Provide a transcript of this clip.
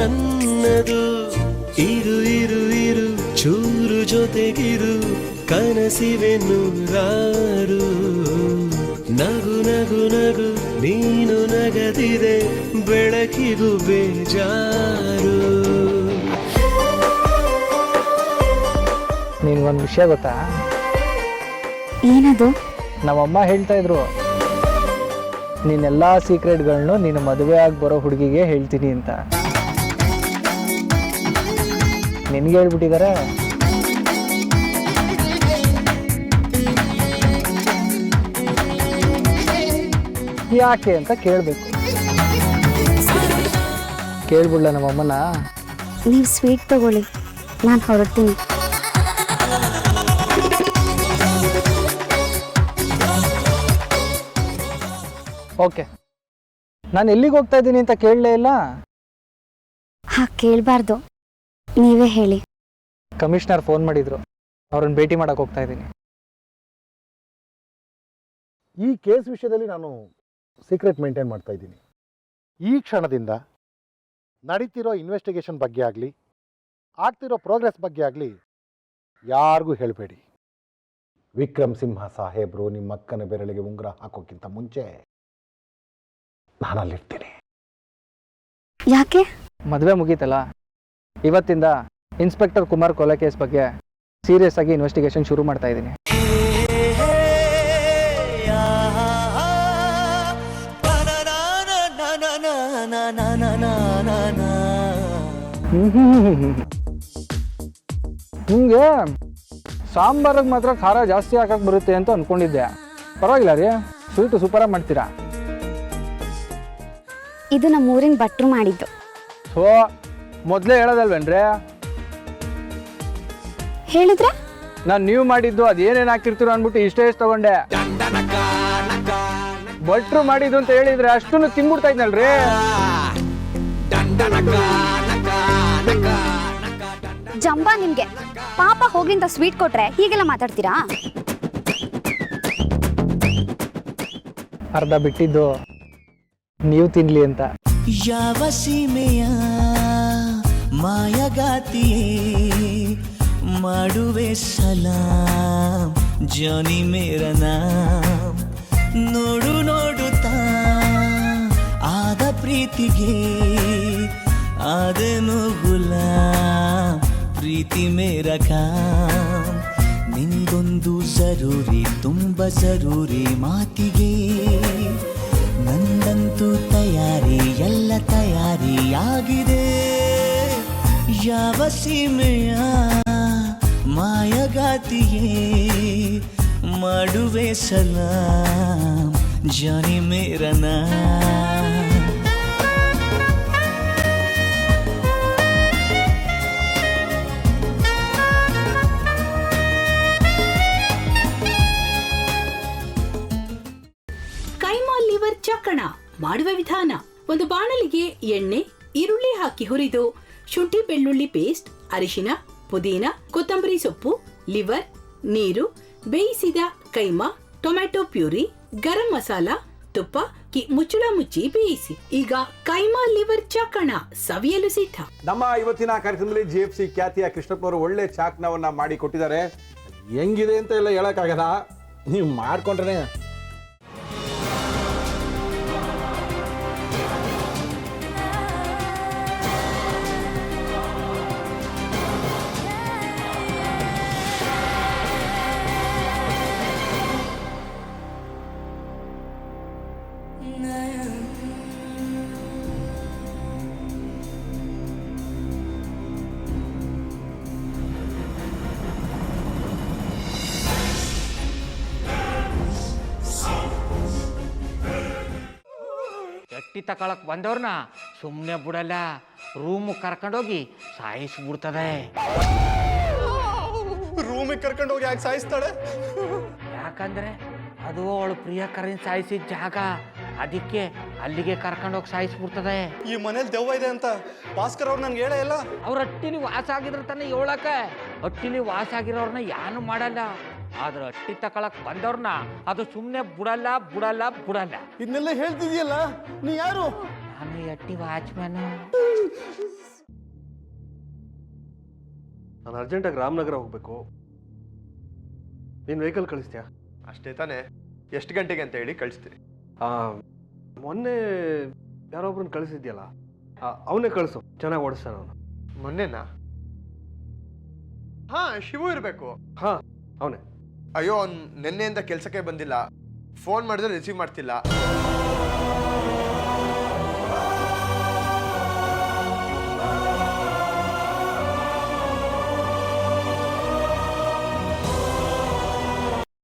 ನನ್ನದು. ಇರು ಇರು ಇರು ಚೂರು ಜೊತೆಗಿರು, ಕನಸಿವೆ ನೂರಾರು. ನಗು ನಗು ನಗು ನೀನು ನಗದಿದೆ, ಬೆಳಕಿಗೂ ಬೇಜಾರು. ನಿನ್ಗೊಂದು ವಿಷಯ ಗೊತ್ತಾ? ಏನದು? ನಮ್ಮಮ್ಮ ಹೇಳ್ತಾ ಇದ್ರು, ನೀನೆಲ್ಲ ಸೀಕ್ರೆಟ್ಗಳನ್ನು ನೀನು ಮದುವೆ ಆಗಿ ಬರೋ ಹುಡುಗಿಗೆ ಹೇಳ್ತೀನಿ ಅಂತ. ನಿನ್ಗೆ ಹೇಳ್ಬಿಟ್ಟಿದ್ದಾರೆ? ಯಾಕೆ ಅಂತ ಕೇಳಬೇಕು. ಕೇಳ್ಬಿಡ್ಲ ನಮ್ಮಮ್ಮನ? ನೀವು ಸ್ವೀಟ್ ತಗೊಳ್ಳಿ, ನಾನು ಹೊರಡ್ತೀನಿ. ಓಕೆ, ನಾನು ಎಲ್ಲಿಗೆ ಹೋಗ್ತಾ ಇದ್ದೀನಿ ಅಂತ ಕೇಳಲೇ ಇಲ್ಲ. ಕೇಳಬಾರ್ದು, ನೀವೇ ಹೇಳಿ. ಕಮಿಷನರ್ ಫೋನ್ ಮಾಡಿದ್ರು, ಅವ್ರನ್ನ ಭೇಟಿ ಮಾಡಕ್ಕೆ ಹೋಗ್ತಾ ಇದ್ದೀನಿ. ಈ ಕೇಸ್ ವಿಷಯದಲ್ಲಿ ನಾನು ಸೀಕ್ರೆಟ್ ಮೇಂಟೈನ್ ಮಾಡ್ತಾ ಇದ್ದೀನಿ. ಈ ಕ್ಷಣದಿಂದ ನಡೀತಿರೋ ಇನ್ವೆಸ್ಟಿಗೇಷನ್ ಬಗ್ಗೆ ಆಗಲಿ, ಆಗ್ತಿರೋ ಪ್ರೋಗ್ರೆಸ್ ಬಗ್ಗೆ ಆಗಲಿ ಯಾರಿಗೂ ಹೇಳಬೇಡಿ. ವಿಕ್ರಮ್ ಸಿಂಹ ಸಾಹೇಬ್ರು ನಿಮ್ಮ ಅಕ್ಕನ ಬೆರಳಿಗೆ ಉಂಗುರ ಹಾಕೋಕ್ಕಿಂತ ಮುಂಚೆ ನಾನಲ್ಲಿರ್ತೀನಿ. ಯಾಕೆ? ಮದುವೆ ಮುಗೀತಲ್ಲ, ಇವತ್ತಿಂದ ಇನ್ಸ್ಪೆಕ್ಟರ್ ಕುಮಾರ್ ಕೊಲೆ ಕೇಸ್ ಬಗ್ಗೆ ಸೀರಿಯಸ್ ಆಗಿ ಇನ್ವೆಸ್ಟಿಗೇಷನ್ ಶುರು ಮಾಡ್ತಾ ಇದ್ದೀನಿ. ನಿಮಗೆ ಸಾಂಬಾರಿಗೆ ಮಾತ್ರ ಖಾರ ಜಾಸ್ತಿ ಹಾಕಕ್ಕೆ ಬರುತ್ತೆ ಅಂತ ಅಂದ್ಕೊಂಡಿದ್ದೆ. ಪರವಾಗಿಲ್ಲ ರೀ, ಸ್ವೀಟು ಸೂಪರಾಗಿ ಮಾಡ್ತೀರಾ. ಇದು ನಮ್ಮ ಊರಿನ ಭಟ್ರು ಮಾಡಿದ್ದು. ಸೊ ಮೊದಲೇ ಹೇಳೋದಲ್ವೇನ್ರಿ? ಹೇಳಿದ್ರೆ ನಾನು ನೀವು ಮಾಡಿದ್ದು ಅದೇನೇನು ಹಾಕಿರ್ತೀರೋ ಅಂದ್ಬಿಟ್ಟು ಇಷ್ಟೇ ತಗೊಂಡೆ. ಭಟ್ರು ಮಾಡಿದ್ದು ಅಂತ ಹೇಳಿದ್ರೆ ಅಷ್ಟನ್ನು ತಿನ್ಬಿಡ್ತಾ ಇದ್ನಲ್ರಿ. ಜಂಬಾ ನಿಮ್ಗೆ ಪಾಪ ಹೋಗ್ಲಿಂದ ಸ್ವೀಟ್ ಕೊಟ್ರೆ ಹೀಗೆಲ್ಲ ಮಾತಾಡ್ತೀರಾ? ಅರ್ಧ ಬಿಟ್ಟಿದ್ದು ನೀವು ತಿನ್ಲಿ ಅಂತ. ಯಾವ ಸೀಮೆಯ ಮಾಯಗಾತಿಯೇ ಮಾಡುವೆ ಸಲಾಂ ಜಾನಿ ಮೇರ ನಾಮ್. ನೋಡು ನೋಡುತ್ತಾ ಆದ ಪ್ರೀತಿಗೆ ಆದನು ಗುಲಾಮ್, ಪ್ರೀತಿ ಮೇರ ಕಾಮ್. ನಿಂದೊಂದು ಜರೂರಿ, ತುಂಬ ಜರೂರಿ ಮಾತಿಗೆ ನಂದಂತೂ ತಯಾರಿ, ಎಲ್ಲ ತಯಾರಿಯಾಗಿದೆ. ಯಾವ ಸೀಮೆಯ ಮಾಯಗಾತಿಯೇ ಮಾಡುವೆ ಸಲಾಂ ಜಾನಿ ಮೇರ ನಾಮ್. ಕೈಮಾ ಲಿವರ್ ಚಕ್ಕಣ ಮಾಡುವ ವಿಧಾನ: ಒಂದು ಬಾಣಲಿಗೆ ಎಣ್ಣೆ, ಈರುಳ್ಳಿ ಹಾಕಿ ಹುರಿದು ಶುಂಠಿ ಬೆಳ್ಳುಳ್ಳಿ ಪೇಸ್ಟ್, ಅರಿಶಿನ, ಪುದೀನ, ಕೊತ್ತಂಬರಿ ಸೊಪ್ಪು, ಲಿವರ್, ನೀರು, ಬೇಯಿಸಿದ ಕೈಮಾ, ಟೊಮ್ಯಾಟೊ ಪ್ಯೂರಿ, ಗರಂ ಮಸಾಲ, ತುಪ್ಪ ಮುಚ್ಚಳ ಮುಚ್ಚಿ ಬೇಯಿಸಿ. ಈಗ ಕೈಮಾ ಲಿವರ್ ಚಾಕಣ ಸವಿಯಲು ಸಿದ್ಧ. ನಮ್ಮ ಇವತ್ತಿನ ಕಾರ್ಯಕ್ರಮದಲ್ಲಿ GFC ಖ್ಯಾತಿಯ ಕೃಷ್ಣಪ್ಪನವರು ಒಳ್ಳೆ ಚಾಕ್ನವನ್ನ ಮಾಡಿ ಕೊಟ್ಟಿದ್ದಾರೆ. ಹೆಂಗಿದೆ ಅಂತ ಎಲ್ಲ ಹೇಳಕ್ಕಾಗಲ್ಲ, ನೀವು ಮಾಡ್ಕೊಂಡ್ರೆ. ಎಟ್ಟಿ ತಕೊಳಕ್ ಬಂದವ್ರನ್ನ ಸುಮ್ಮನೆ ಬಿಡಲ್ಲ, ರೂಮ್ ಕರ್ಕೊಂಡೋಗಿ ಸಾಯಿಸ್ಬಿಡ್ತದೆ. ರೂಮಿಗೆ ಕರ್ಕೊಂಡೋಗಿ ಯಾಕೆ ಸಾಯಿಸ್ತಾಳೆ? ಯಾಕಂದ್ರೆ ಅದು ಅವಳು ಪ್ರಿಯಕರನ್ ಸಾಯಿಸಿದ ಜಾಗ, ಅದಕ್ಕೆ ಅಲ್ಲಿಗೆ ಕರ್ಕೊಂಡೋಗಿ ಸಾಯಿಸ್ಬಿಡ್ತದೆ. ಈ ಮನೇಲಿ ದೆವ್ವ ಇದೆ ಅಂತ ಭಾಸ್ಕರ್ ಅವ್ರು ನನ್ಗೆ ಹೇಳೇ ಇಲ್ಲ. ಅವ್ರ ಹಟ್ಟಿಲಿ ವಾಸ ಆಗಿದ್ರ ತಾನೆ ಹೇಳಕ. ಹಟ್ಟಿಲಿ ವಾಸ ಆಗಿರೋರ್ನ ಯಾನು ಮಾಡಲ್ಲ, ಆದ್ರೆ ಹಟ್ಟಿ ತಕೊಳಕ್ ಬಂದವ್ರನ್ನ ಅದು ಸುಮ್ಮನೆ ಬಿಡಲ್ಲ ಬಿಡಲ್ಲ ಬಿಡಲ್ಲ. ಇದನ್ನೆಲ್ಲ ಹೇಳ್ತಿದ್ಯಲ್ಲ, ನೀ ಯಾರು? ನಾನು ಹಟ್ಟಿ ವಾಚ್ಮ್ಯಾನ್. ನಾನು ಅರ್ಜೆಂಟಾಗಿ ರಾಮನಗರ ಹೋಗಬೇಕು. ನೀನು ವೆಹಿಕಲ್ ಕಳಿಸ್ತೀಯಾ? ಅಷ್ಟೇ ತಾನೇ. ಎಷ್ಟು ಗಂಟೆಗೆ ಅಂತ ಹೇಳಿ ಕಳಿಸ್ತೀನಿ. ಮೊನ್ನೆ ಯಾರೊಬ್ರನ್ನ ಕಳಿಸಿದ್ಯಲ್ಲ, ಅವನೇ ಕಳಿಸು, ಚೆನ್ನಾಗಿ ಓಡಿಸ್ತಾನೆ ಅವನು. ಮೊನ್ನೆನಾ? ಹಾಂ, ಶಿವು ಇರಬೇಕು. ಹಾಂ, ಅವನೇ. ಅಯ್ಯೋ, ಅವ್ನು ನಿನ್ನೆಯಿಂದ ಕೆಲಸಕ್ಕೆ ಬಂದಿಲ್ಲ. ಫೋನ್ ಮಾಡಿದ್ರೆ ರಿಸೀವ್ ಮಾಡ್ತಿಲ್ಲ.